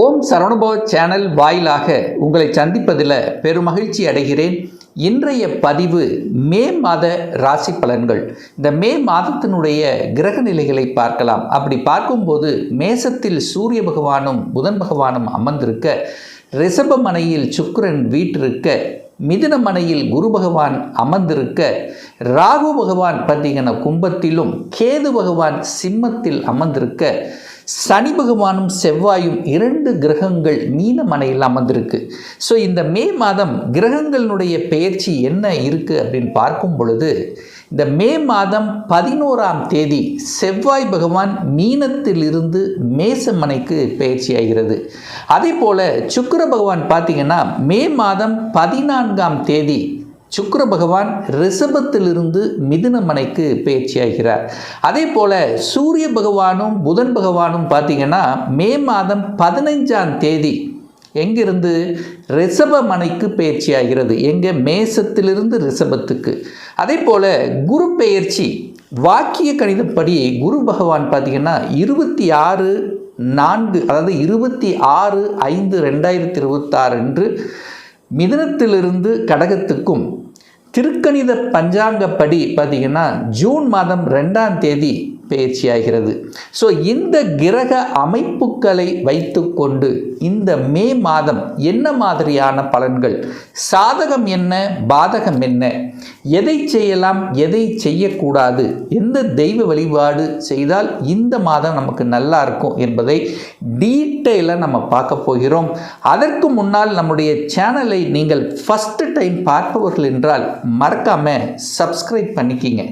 ஓம் Saravanabhava channel வாயிலாக உங்களை சந்திப்பதில் பெருமகிழ்ச்சி அடைகிறேன். இன்றைய பதிவு மே மாத ராசி பலன்கள். இந்த மே மாதத்தினுடைய கிரக நிலைகளை பார்க்கலாம். அப்படி பார்க்கும்போது மேசத்தில் சூரிய பகவானும் புதன் பகவானும் அமர்ந்திருக்க, ரிஷப மனையில் சுக்கிரன் வீற்றிருக்க, மிதுன மனையில் குரு பகவான் அமர்ந்திருக்க, ராகு பகவான் பார்த்தீங்கன்னா கும்பத்திலும், கேது பகவான் சிம்மத்தில் அமர்ந்திருக்க, சனி பகவானும் செவ்வாயும் இரண்டு கிரகங்கள் மீன மனையில் அமர்ந்திருக்கு. ஸோ இந்த மே மாதம் கிரகங்களுடைய பெயர்ச்சி என்ன இருக்குது அப்படின்னு பார்க்கும் பொழுது, இந்த மே மாதம் 11ஆம் தேதி செவ்வாய் பகவான் மீனத்திலிருந்து மேசமனைக்கு பெயர்ச்சி ஆகிறது. அதே போல் சுக்கிர பகவான் பார்த்திங்கன்னா மே மாதம் 14ஆம் தேதி சுக்கிர பகவான் ரிஷபத்திலிருந்து மிதுன மனைக்கு பெயர்ச்சியாகிறார். அதே போல் சூரிய பகவானும் புதன் பகவானும் பார்த்திங்கன்னா மே மாதம் 15ஆம் தேதி எங்கிருந்து ரிஷப மனைக்கு பெயர்ச்சி ஆகிறது. எங்கே? மேசத்திலிருந்து ரிஷபத்துக்கு. அதே போல் குரு பெயர்ச்சி வாக்கிய கணிதப்படி குரு பகவான் பார்த்திங்கன்னா 26/4 அதாவது 26/5/2026 அன்று மிதுனத்திலிருந்து கடகத்துக்கும், திருக்கணித பஞ்சாங்கப்படி பார்த்திங்கன்னா ஜூன் மாதம் 2ஆம் தேதி பெயர்ச்சி ஆகிறது. ஸோ இந்த கிரக அமைப்புகளை வைத்துக்கொண்டு இந்த மே மாதம் என்ன மாதிரியான பலன்கள், சாதகம் என்ன, பாதகம் என்ன, எதை செய்யலாம், எதை செய்யக்கூடாது, எந்த தெய்வ வழிபாடு செய்தால் இந்த மாதம் நமக்கு நல்லா இருக்கும் என்பதை டீட்டெயிலாக நம்ம பார்க்க போகிறோம். அதற்கு முன்னால் நம்முடைய சேனலை நீங்கள் ஃபஸ்ட்டு டைம் பார்ப்பவர்கள் என்றால் மறக்காமல் சப்ஸ்கிரைப் பண்ணிக்கிங்க.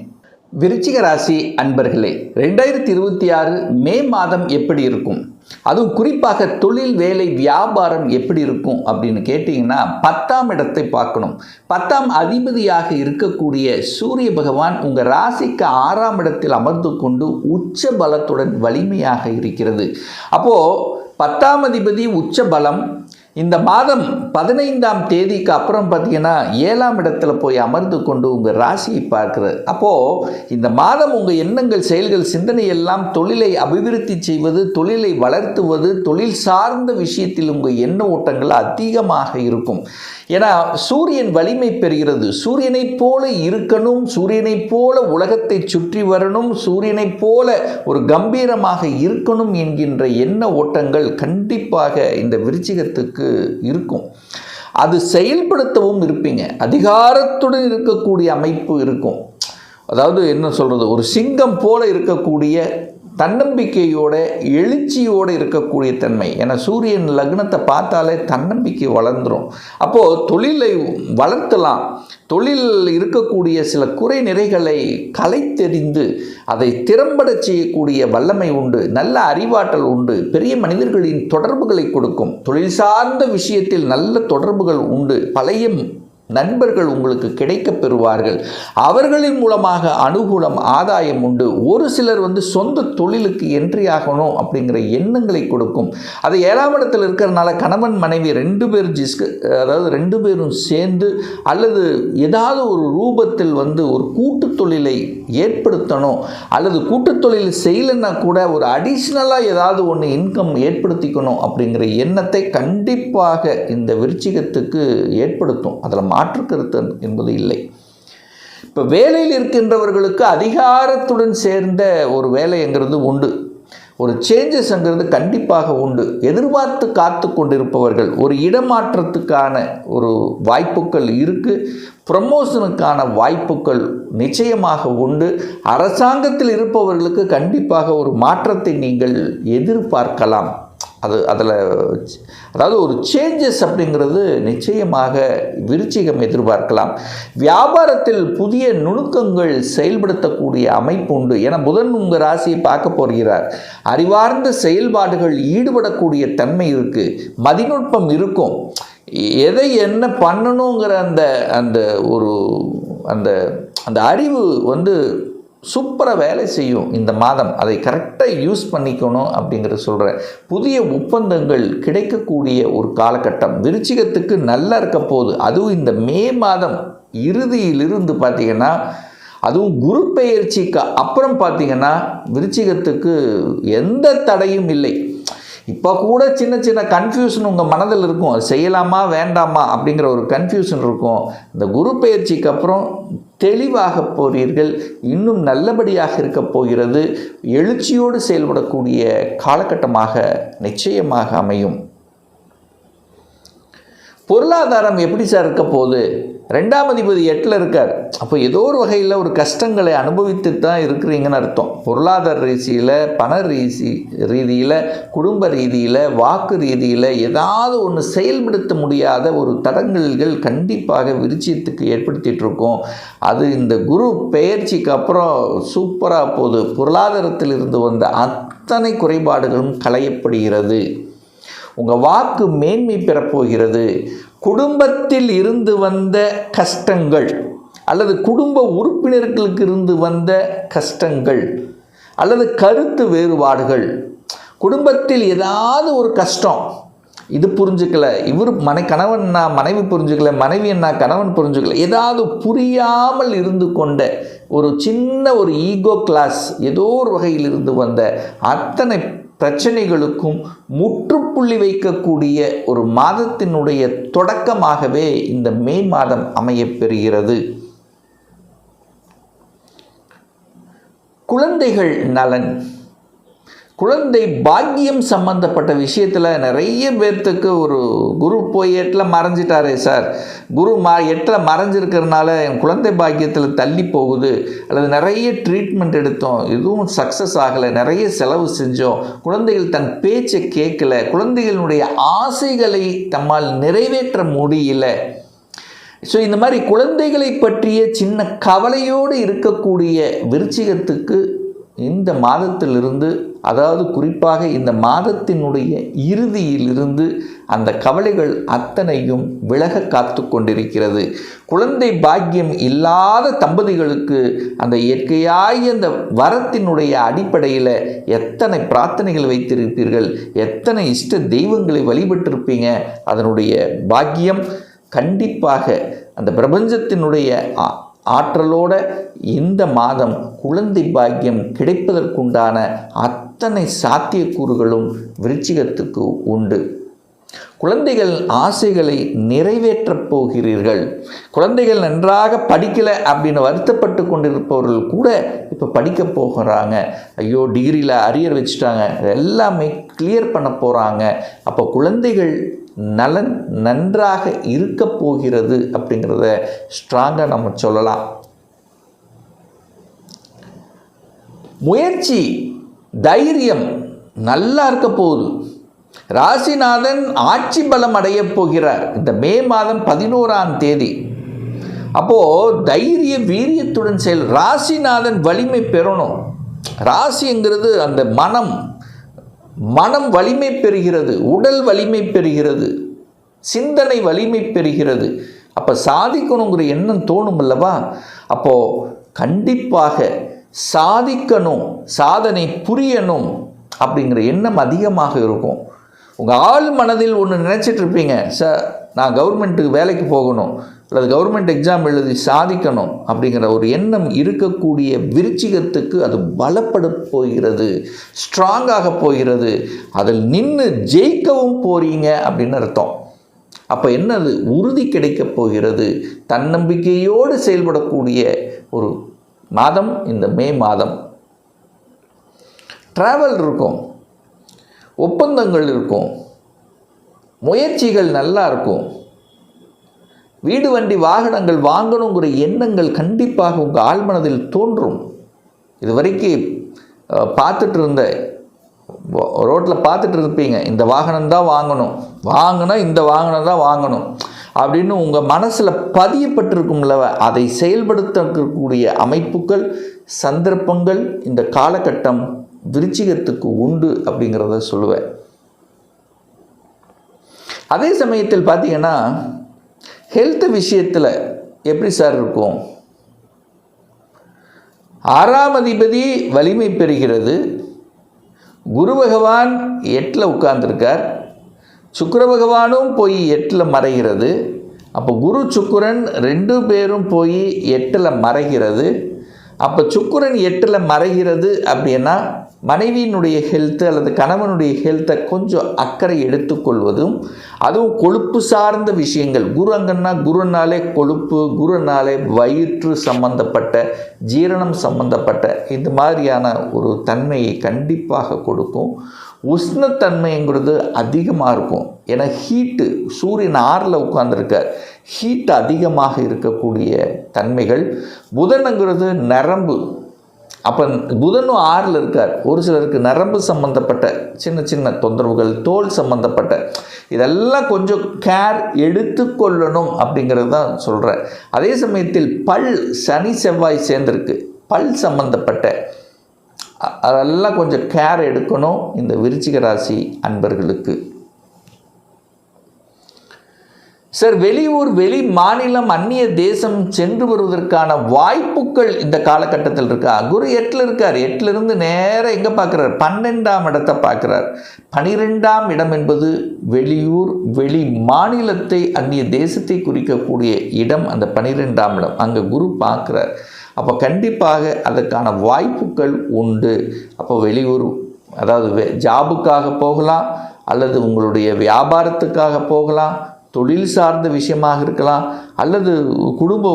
விருச்சிக ராசி அன்பர்களே, 2026 மே மாதம் எப்படி இருக்கும், அதுவும் குறிப்பாக தொழில், வேலை, வியாபாரம் எப்படி இருக்கும் அப்படின்னு கேட்டிங்கன்னா 10ஆம் இடத்தை பார்க்கணும். 10ஆம் அதிபதியாக இருக்கக்கூடிய சூரிய பகவான் உங்கள் ராசிக்கு 6ஆம் இடத்தில் அமர்ந்து கொண்டு உச்ச பலத்துடன் வலிமையாக இருக்கிறது. அப்போது 10ஆம் அதிபதி உச்ச பலம் இந்த மாதம் 15ஆம் தேதிக்கு அப்புறம் பார்த்தீங்கன்னா 7ஆம் இடத்துல போய் அமர்ந்து கொண்டு உங்கள் ராசியை பார்க்கிறது. அப்போது இந்த மாதம் உங்கள் எண்ணங்கள், செயல்கள், சிந்தனை எல்லாம் தொழிலை அபிவிருத்தி செய்வது, தொழிலை வளர்த்துவது, தொழில் சார்ந்த விஷயத்தில் உங்கள் எண்ண ஓட்டங்கள் அதிகமாக இருக்கும். ஏன்னா சூரியன் வலிமை பெறுகிறது. சூரியனைப் போல இருக்கணும், சூரியனைப் போல உலகத்தை சுற்றி வரணும், சூரியனைப் போல ஒரு கம்பீரமாக இருக்கணும் என்கின்ற எண்ண ஓட்டங்கள் கண்டிப்பாக இந்த விருச்சிகத்துக்கு இருக்கும். அது செயல்படுத்தவும் இருப்பீங்க. அதிகாரத்துடன் இருக்கக்கூடிய அமைப்பு இருக்கும். அதாவது என்ன சொல்கிறது, ஒரு சிங்கம் போல இருக்கக்கூடிய தன்னம்பிக்கையோட, எழுச்சியோடு இருக்கக்கூடிய தன்மை. ஏன்னா சூரியன் லக்னத்தை பார்த்தாலே தன்னம்பிக்கை வளர்ந்துடும். அப்போது தொழிலை வளர்த்தலாம். தொழில் இருக்கக்கூடிய சில குறை நிறைகளை களைத்தெறிந்து அதை திறம்பட செய்யக்கூடிய வல்லமை உண்டு, நல்ல அறிவாற்றல் உண்டு, பெரிய மனிதர்களின் தொடர்புகளை கொடுக்கும். தொழில் சார்ந்த விஷயத்தில் நல்ல தொடர்புகள் உண்டு. பழைய நண்பர்கள் உங்களுக்கு கிடைக்க பெறுவார்கள். அவர்களின் மூலமாக அனுகூலம், ஆதாயம் உண்டு. ஒரு சிலர் சொந்த தொழிலுக்கு என்ட்ரி ஆகணும் அப்படிங்கிற எண்ணங்களை கொடுக்கும். அது 7ஆம் இடத்தில் இருக்கிறதுனால கணவன் மனைவி 2 பேர் அதாவது 2 பேரும் சேர்ந்து அல்லது ஏதாவது ஒரு ரூபத்தில் ஒரு கூட்டு தொழிலை ஏற்படுத்தணும், அல்லது கூட்டு தொழில் செய்யலைன்னா கூட ஒரு அடிஷ்னலாக ஏதாவது ஒன்று இன்கம் ஏற்படுத்திக்கணும் அப்படிங்கிற எண்ணத்தை கண்டிப்பாக இந்த விருச்சிகத்துக்கு ஏற்படுத்தும். அதில் மாற்று கருத்து என்பது இல்லை. இப்போ வேலையில் இருக்கின்றவர்களுக்கு அதிகாரத்துடன் சேர்ந்த ஒரு வேலைங்கிறது உண்டு. ஒரு சேஞ்சஸ்ங்கிறது கண்டிப்பாக உண்டு. எதிர்பார்த்து காத்து கொண்டிருப்பவர்கள் ஒரு இடமாற்றத்துக்கான ஒரு வாய்ப்புகள் இருக்குது. ப்ரமோஷனுக்கான வாய்ப்புகள் நிச்சயமாக உண்டு. அரசாங்கத்தில் இருப்பவர்களுக்கு கண்டிப்பாக ஒரு மாற்றத்தை நீங்கள் எதிர்பார்க்கலாம். அதாவது ஒரு சேஞ்சஸ் அப்படிங்கிறது நிச்சயமாக விருச்சிகம் எதிர்பார்க்கலாம். வியாபாரத்தில் புதிய நுணுக்கங்கள் செயல்படுத்தக்கூடிய அமைப்பு உண்டு. ஏன்னா புதன் உங்கள் ராசியை பார்க்க போகிறார். அறிவார்ந்த செயல்பாடுகள் ஈடுபடக்கூடிய தன்மை இருக்குது. மதிநுட்பம் இருக்கும். எதை என்ன பண்ணணுங்கிற அந்த அறிவு சூப்பராக வேலை செய்யும் இந்த மாதம். அதை கரெக்டாக யூஸ் பண்ணிக்கணும் அப்படிங்கிற சொல்கிறேன். புதிய ஒப்பந்தங்கள் கிடைக்கக்கூடிய ஒரு காலகட்டம் விருச்சிகத்துக்கு நல்லா இருக்க போகுது. அதுவும் இந்த மே மாதம் இறுதியிலிருந்து பார்த்திங்கன்னா, அதுவும் குரு பெயர்ச்சிக்கு அப்புறம் பார்த்திங்கன்னா விருச்சிகத்துக்கு எந்த தடையும் இல்லை. இப்போ கூட சின்ன சின்ன கன்ஃபியூஷன் உங்கள் மனதில் இருக்கும், அது செய்யலாமா வேண்டாமா அப்படிங்கிற ஒரு கன்ஃபியூஷன் இருக்கும். இந்த குரு பெயர்ச்சிக்கு அப்புறம் தெளிவாக போகிறீர்கள், இன்னும் நல்லபடியாக இருக்க போகிறது. எழுச்சியோடு செயல்படக்கூடிய காலகட்டமாக நிச்சயமாக அமையும். பொருளாதாரம் எப்படி சார் இருக்க போகுது? 2ஆம் அதிபதி 8ல் இருக்கார். அப்போ ஏதோ ஒரு வகையில் ஒரு கஷ்டங்களை அனுபவித்து தான் இருக்கிறீங்கன்னு அர்த்தம். பொருளாதார ரீதியில், பண ரீதியில், குடும்ப ரீதியில், வாக்கு ரீதியில் ஏதாவது ஒன்று செயல்படுத்த முடியாத ஒரு தடங்கல்கள் கண்டிப்பாக விருச்சியத்துக்கு ஏற்படுத்திகிட்டு இருக்கோம். அது இந்த குரு பெயர்ச்சிக்கு அப்புறம் சூப்பராக போகுது. பொருளாதாரத்தில் இருந்து வந்த அத்தனை குறைபாடுகளும் களையப்படுகிறது. உங்கள் வாக்கு மேன்மை பெறப்போகிறது. குடும்பத்தில் இருந்து வந்த கஷ்டங்கள் அல்லது குடும்ப உறுப்பினர்களுக்கு இருந்து வந்த கஷ்டங்கள் அல்லது கருத்து வேறுபாடுகள், குடும்பத்தில் ஏதாவது ஒரு கஷ்டம், இது புரிஞ்சுக்கல, இவர் கணவன்னா மனைவி புரிஞ்சுக்கல, மனைவி என்ன கணவன் புரிஞ்சுக்கல, ஏதாவது புரியாமல் இருந்து கொண்ட ஒரு சின்ன ஒரு ஈகோ கிளாஸ் ஏதோ ஒரு வகையில் இருந்து வந்த அத்தனை பிரச்சனைகளுக்கும் முற்றுப்புள்ளி வைக்கக்கூடிய ஒரு மாதத்தினுடைய தொடக்கமாகவே இந்த மே மாதம் அமையப்பெறுகிறது. குழந்தைகள் நலன், குழந்தை பாக்கியம் சம்பந்தப்பட்ட விஷயத்தில் நிறைய பேர்த்துக்கு ஒரு குரு போய் 8ல் மறைஞ்சிட்டாரே சார், குரு 8ல் மறைஞ்சிருக்கிறதுனால என் குழந்தை பாக்கியத்தில் தள்ளி போகுது, அல்லது நிறைய ட்ரீட்மெண்ட் எடுத்தோம் எதுவும் சக்ஸஸ் ஆகலை, நிறைய செலவு செஞ்சோம், குழந்தைகள் தன் பேச்சை கேட்கல, குழந்தைகளுடைய ஆசைகளை நம்மால் நிறைவேற்ற முடியல. ஸோ இந்த மாதிரி குழந்தைகளை பற்றிய சின்ன கவலையோடு இருக்கக்கூடிய விருச்சிகத்துக்கு இந்த மாதத்திலிருந்து, அதாவது குறிப்பாக இந்த மாதத்தினுடைய இறுதியிலிருந்து அந்த கவலைகள் அத்தனையும் விலக காத்து கொண்டிருக்கிறது. குழந்தை பாக்கியம் இல்லாத தம்பதிகளுக்கு அந்த இயற்கையாகிய அந்த வரத்தினுடைய அடிப்படையில் எத்தனை பிரார்த்தனைகள் வைத்திருப்பீர்கள், எத்தனை இஷ்ட தெய்வங்களை வழிபட்டிருப்பீங்க, அதனுடைய பாக்கியம் கண்டிப்பாக அந்த பிரபஞ்சத்தினுடைய ஆற்றலோட இந்த மாதம் குழந்தை பாக்கியம் கிடைப்பதற்குண்டான அத்தனை சாத்தியக்கூறுகளும் விருச்சிகத்துக்கு உண்டு. குழந்தைகள் ஆசைகளை நிறைவேற்றப் போகிறீர்கள். குழந்தைகள் நன்றாக படிக்கலை அப்படின்னு வருத்தப்பட்டு கொண்டிருப்பவர்கள் கூட இப்போ படிக்க போகிறாங்க. ஐயோ டிகிரியில் அரியர் வச்சுட்டாங்க, எல்லாமே கிளியர் பண்ண போகிறாங்க. அப்போ குழந்தைகள் நலன் நன்றாக இருக்க போகிறது அப்படிங்கிறத ஸ்ட்ராங்காக நம்ம சொல்லலாம். முயற்சி, தைரியம் நல்லா இருக்க போகுது. ராசிநாதன் ஆட்சி பலம் அடைய போகிறார் இந்த மே மாதம் 11ஆம் தேதி. அப்போது தைரிய வீரியத்துடன் ராசிநாதன் வலிமை பெறணும். ராசிங்கிறது அந்த மனம் வலிமை பெறுகிறது, உடல் வலிமை பெறுகிறது, சிந்தனை வலிமை பெறுகிறது. அப்போ சாதிக்கணுங்கிற எண்ணம் தோணும் அல்லவா? அப்போது கண்டிப்பாக சாதிக்கணும், சாதனை புரியணும் அப்படிங்கிற எண்ணம் அதிகமாக இருக்கும். உங்கள் ஆள் மனதில் ஒன்று நினச்சிட்டு இருப்பீங்க, சார் நான் கவர்மெண்ட்டுக்கு வேலைக்கு போகணும் அல்லது கவர்மெண்ட் எக்ஸாம் எழுதி சாதிக்கணும் அப்படிங்கிற ஒரு எண்ணம் இருக்கக்கூடிய விருச்சிகத்துக்கு அது பலப்பட போகிறது, ஸ்ட்ராங்காக போகிறது. அதில் நின்று ஜெயிக்கவும் போகிறீங்க அப்படின்னு அர்த்தம். அப்போ என்னது, உறுதி கிடைக்கப் போகிறது. தன்னம்பிக்கையோடு செயல்படக்கூடிய ஒரு மாதம் இந்த மே மாதம். ட்ராவல் இருக்கும், ஒப்பந்தங்கள் இருக்கும், முயற்சிகள் நல்லா இருக்கும். வீடு வண்டி வாகனங்கள் வாங்கணுங்கிற எண்ணங்கள் கண்டிப்பாக உங்கள் ஆழ்மனதில் தோன்றும். இது வரைக்கும் பார்த்துட்டு இருந்த ரோட்டில் பார்த்துட்டு இருப்பீங்க, இந்த வாகனம் தான் வாங்கணும், வாங்கினா இந்த வாகனம் தான் வாங்கணும் அப்படின்னு உங்கள் மனசில் பதியப்பட்டிருக்கும்ல, அதை செயல்படுத்தக்கூடிய அமைப்புகள், சந்தர்ப்பங்கள் இந்த காலகட்டம் விருச்சிகத்துக்கு உண்டு அப்படிங்கிறத சொல்லுவேன். அதே சமயத்தில் பார்த்தீங்கன்னா ஹெல்த் விஷயத்தில் எப்படி சார் இருக்கும்? 6ஆம் அதிபதி வலிமை பெறுகிறது. குரு பகவான் 8ல் உட்கார்ந்துருக்கார். சுக்கிர பகவானும் போய் 8ல் மறைகிறது. அப்போ குரு சுக்கிரன் 2 பேரும் போய் 8ல் மறைகிறது. அப்போ சுக்கிரன் 8ல் மறைகிறது அப்படின்னா மனைவியினுடைய ஹெல்த்து அல்லது கணவனுடைய ஹெல்த்தை கொஞ்சம் அக்கறை எடுத்துக்கொள்வதும், அதுவும் கொழுப்பு சார்ந்த விஷயங்கள், குருனாலே கொழுப்பு, குருனாலே வயிற்று சம்பந்தப்பட்ட, ஜீரணம் சம்பந்தப்பட்ட இந்த மாதிரியான ஒரு தன்மையை கண்டிப்பாக கொடுக்கும். உஷ்ணத்தன்மைங்கிறது அதிகமாக இருக்கும். ஏன்னா ஹீட்டு, சூரியன் 6ல் உட்கார்ந்துருக்கார், ஹீட் அதிகமாக இருக்கக்கூடிய தன்மைகள். புதனுங்கிறது நரம்பு, அப்போ புதனும் 6ல் இருக்கார். ஒரு சிலருக்கு நரம்பு சம்பந்தப்பட்ட சின்ன சின்ன தொந்தரவுகள், தோல் சம்பந்தப்பட்ட இதெல்லாம் கொஞ்சம் கேர் எடுத்துக்கொள்ளணும் அப்படிங்கிறது தான் சொல்கிறேன். அதே சமயத்தில் பல், சனி செவ்வாய் சேர்ந்திருக்கு, பல் சம்பந்தப்பட்ட அதெல்லாம் கொஞ்சம் கேர் எடுக்கணும் இந்த விருச்சிக ராசி அன்பர்களுக்கு. சார், வெளியூர், வெளி மாநிலம், அந்நிய தேசம் சென்று வருவதற்கான வாய்ப்புகள் இந்த காலகட்டத்தில் இருக்கா? குரு 8ல் இருக்கார். 8லிருந்து நேராக எங்கே பார்க்குறார்? 12ஆம் இடத்தை பார்க்குறார். 12ஆம் இடம் என்பது வெளியூர், வெளி மாநிலத்தை, அந்நிய தேசத்தை குறிக்கக்கூடிய இடம். அந்த 12ஆம் இடம் அங்கே குரு பார்க்குறார். அப்போ கண்டிப்பாக அதற்கான வாய்ப்புகள் உண்டு. அப்போ வெளியூர், அதாவது ஜாபுக்காக போகலாம், அல்லது உங்களுடைய வியாபாரத்துக்காக போகலாம், தொழில் சார்ந்த விஷயமாக இருக்கலாம், அல்லது குடும்ப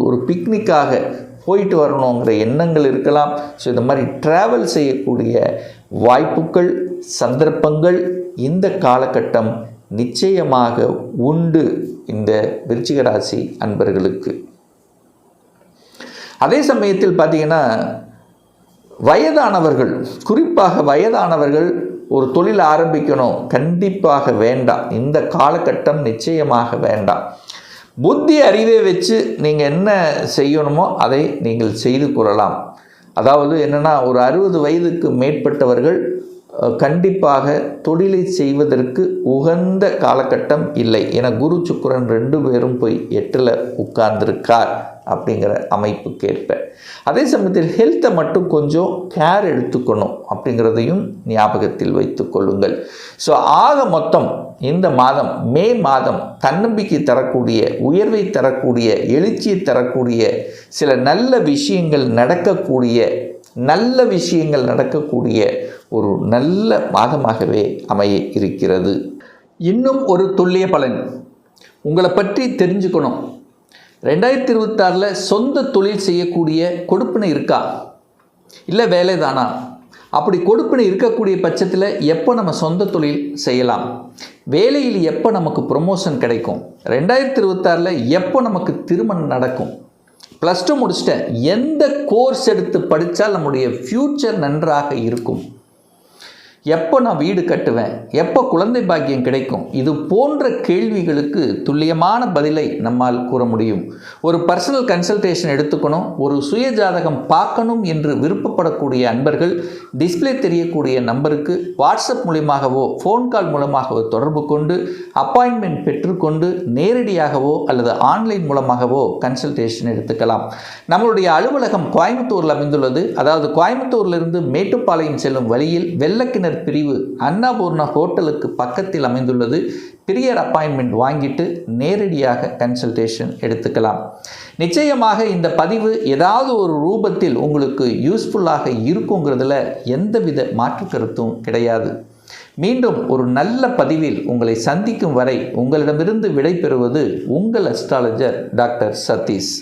ஒரு பிக்னிக்காக போயிட்டு வரணுங்கிற எண்ணங்கள் இருக்கலாம். ஸோ இந்த மாதிரி ட்ராவல் செய்யக்கூடிய வாய்ப்புகள், சந்தர்ப்பங்கள் இந்த காலகட்டம் நிச்சயமாக உண்டு இந்த விருச்சிக ராசி அன்பர்களுக்கு. அதே சமயத்தில் பார்த்தீங்கன்னா வயதானவர்கள், குறிப்பாக வயதானவர்கள் ஒரு தொழில் ஆரம்பிக்கணும், கண்டிப்பாக வேண்டாம். இந்த காலகட்டம் நிச்சயமாக வேண்டாம். புத்தி அறிவை வச்சு நீங்கள் என்ன செய்யணுமோ அதை நீங்கள் செய்து கொள்ளலாம். அதாவது என்னென்னா, ஒரு 60 வயதுக்கு மேற்பட்டவர்கள் கண்டிப்பாக தொழிலை செய்வதற்கு உகந்த காலகட்டம் இல்லை. ஏன்னா குரு சுக்கிரன் 2 பேரும் போய் 8ல் உட்கார்ந்துருக்கார் அப்படிங்கிற அமைப்புக்கேற்ப. அதே சமயத்தில் ஹெல்த்தை மட்டும் கொஞ்சம் கேர் எடுத்துக்கணும் அப்படிங்கிறதையும் ஞாபகத்தில் வைத்து கொள்ளுங்கள். ஸோ ஆக மொத்தம் இந்த மாதம், மே மாதம், தன்னம்பிக்கை தரக்கூடிய, உயர்வை தரக்கூடிய, எழுச்சியை தரக்கூடிய, சில நல்ல விஷயங்கள் நடக்கக்கூடிய ஒரு நல்ல மாதமாகவே அமைய இருக்கிறது. இன்னும் ஒரு துல்லிய பலன் உங்களை பற்றி தெரிஞ்சுக்கணும். 2026 சொந்த தொழில் செய்யக்கூடிய கொடுப்பினை இருக்கா, இல்லை வேலை தானா? அப்படி கொடுப்பினை இருக்கக்கூடிய பட்சத்தில் எப்போ நம்ம சொந்த தொழில் செய்யலாம்? வேலையில் எப்போ நமக்கு ப்ரொமோஷன் கிடைக்கும்? 2026 எப்போ நமக்கு திருமணம் நடக்கும்? +2 முடிச்சிட்டேன், எந்த கோர்ஸ் எடுத்து படித்தால் நம்முடைய ஃப்யூச்சர் நன்றாக இருக்கும்? எப்போ நான் வீடு கட்டுவேன்? எப்போ குழந்தை பாக்கியம் கிடைக்கும்? இது போன்ற கேள்விகளுக்கு துல்லியமான பதிலை நம்மால் கூற முடியும். ஒரு பர்சனல் கன்சல்டேஷன் எடுத்துக்கணும், ஒரு சுய ஜாதகம் பார்க்கணும் என்று விருப்பப்படக்கூடிய அன்பர்கள் டிஸ்பிளே தெரியக்கூடிய நம்பருக்கு வாட்ஸ்அப் மூலமாகவோ ஃபோன் கால் மூலமாகவோ தொடர்பு கொண்டு அப்பாயின்மெண்ட் பெற்றுக்கொண்டு நேரடியாகவோ அல்லது ஆன்லைன் மூலமாகவோ கன்சல்டேஷன் எடுத்துக்கலாம். நம்மளுடைய அலுவலகம் கோயம்புத்தூரில் அமைந்துள்ளது. அதாவது கோயம்புத்தூரிலிருந்து மேட்டுப்பாளையம் செல்லும் வழியில் வெள்ளக்கிணறு பிரிவு அன்னபூர்ணா ஹோட்டலுக்கு பக்கத்தில் அமைந்துள்ளது. பிரியர் அப்பாயின்மெண்ட் வாங்கிட்டு நேரடியாக கன்சல்டேஷன் எடுத்துக்கலாம். நிச்சயமாக இந்த பதிவு ஏதாவது ஒரு ரூபத்தில் உங்களுக்கு யூஸ்ஃபுல்லாக இருக்குங்கிறதுல எந்தவித மாற்று கருத்தும் கிடையாது. மீண்டும் ஒரு நல்ல பதிவில் உங்களை சந்திக்கும் வரை உங்களிடமிருந்து விடை பெறுவது உங்கள் அஸ்ட்ராலஜர் டாக்டர் சதீஷ்.